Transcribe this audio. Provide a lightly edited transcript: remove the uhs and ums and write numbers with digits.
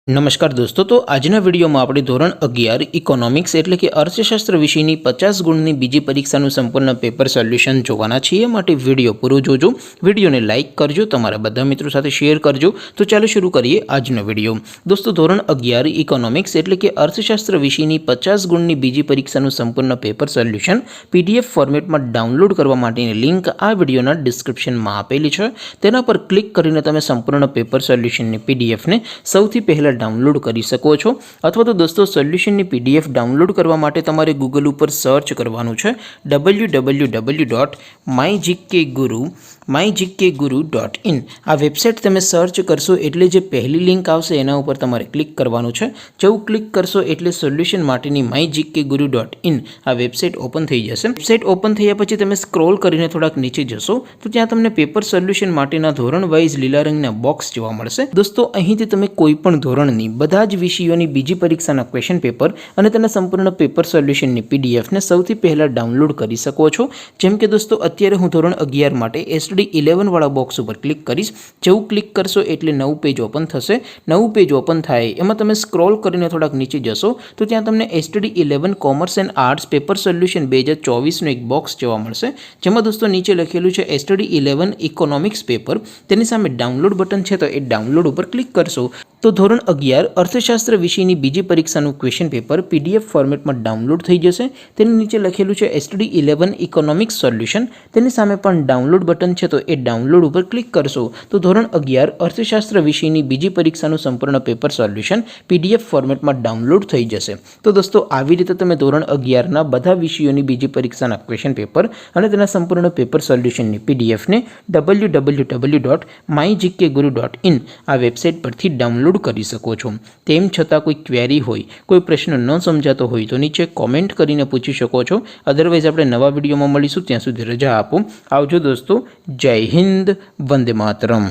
નમસ્કાર દોસ્તો, તો આજના વિડીયોમાં આપણે ધોરણ 11 ઇકોનોમિક્સ એટલે કે અર્થશાસ્ત્ર વિષયની 50 ગુણની બીજી પરીક્ષાનું સંપૂર્ણ પેપર સોલ્યુશન જોવાના છીએ। માટે વિડીયો પૂરો જોજો, વિડીયોને લાઇક કરજો, તમારા બધા મિત્રો સાથે શેર કરજો। તો ચાલો શરૂ કરીએ આજનો વિડીયો। દોસ્તો, ધોરણ 11 ઇકોનોમિક્સ એટલે કે અર્થશાસ્ત્ર વિષયની 50 ગુણની બીજી પરીક્ષાનું સંપૂર્ણ પેપર સોલ્યુશન PDF ફોર્મેટમાં ડાઉનલોડ કરવા માટેની લિંક આ વિડીયોના ડિસ્ક્રિપ્શનમાં આપેલી છે। તેના પર ક્લિક કરીને તમે સંપૂર્ણ પેપર સોલ્યુશનની PDFને સૌથી પહેલાં डाउनलॉड कर सको छो। अथवा तो दोस्तों सोल्यूशन की PDF डाउनलॉड करवा माटे तमारे गूगल पर सर्च करवानुं छे www.mygkguru.in। आ वेबसाइट तमे सर्च करशो एटले जे पहली लिंक आवशे एना उपर तमारे क्लिक करवानुं छे। जेवुं क्लिक करशो एटले सोल्यूशन माटेनी mygkguru.in आ वेबसाइट ओपन थई जशे। वेबसाइट ओपन थया पछी तमे स्क्रॉल करीने थोड़ाक नीचे जशो तो त्यां तमने पेपर सोल्यूशन माटेना धोरण वाइज लीला रंगना बॉक्स जोवा मळशे। दोस्तों, અહીંથી તમે કોઈપણ ધોરણની બધા જ વિષયોની બીજી પરીક્ષાના ક્વેશ્ચન પેપર અને તેના સંપૂર્ણ પેપર સોલ્યુશનની PDF ને સૌથી પહેલા ડાઉનલોડ કરી શકો છો। જેમ કે દોસ્તો, અત્યારે હું ધોરણ 11 માટે STD11 વાળા બોક્સ ઉપર ક્લિક કરીશ। જેવું ક્લિક કરશો એટલે નવું પેજ ઓપન થશે। નવું પેજ ઓપન થાય એમાં તમે સ્ક્રોલ કરીને થોડાક નીચે જશો તો ત્યાં તમને STD11 commerce and arts paper solution 2024 નું એક બોક્સ જોવા મળશે। જેમાં દોસ્તો નીચે લખેલું છે STD11 ઇકોનોમિક્સ પેપર। તેની સામે ડાઉનલોડ બટન છે તો એ ડાઉનલોડ ઉપર ક્લિક કરશો तो ધોરણ 11 અર્થશાસ્ત્ર વિષયની બીજી પરીક્ષાનું ક્વેશ્ચન પેપર PDF ફોર્મેટમાં ડાઉનલોડ થઈ જશે। તેની નીચે લખેલું છે STD11 ઇકોનોમિક્સ સોલ્યુશન। તેની સામે પણ ડાઉનલોડ બટન છે તો એ ડાઉનલોડ ઉપર ક્લિક કરશો તો ધોરણ 11 અર્થશાસ્ત્ર વિષયની બીજી પરીક્ષાનું સંપૂર્ણ પેપર સોલ્યુશન PDF ફોર્મેટમાં ડાઉનલોડ થઈ જશે। તો દોસ્તો, આવી રીતે તમે ધોરણ 11ના બધા વિષયોની બીજી પરીક્ષાના ક્વેશ્ચન પેપર અને તેના સંપૂર્ણ પેપર સોલ્યુશનની PDF ને www.mygkguru.in આ વેબસાઇટ પરથી ડાઉનલોડ કરી શકો છો। તેમ છતાં કોઈ ક્વેરી હોય, કોઈ પ્રશ્ન ન સમજાતો હોય તો નીચે કોમેન્ટ કરીને પૂછી શકો છો। અધરવાઇઝ આપણે નવા વિડીયોમાં મળીશું, ત્યાં સુધી રજા આપો। આવજો દોસ્તો, જય હિન્દ, વંદે માતરમ।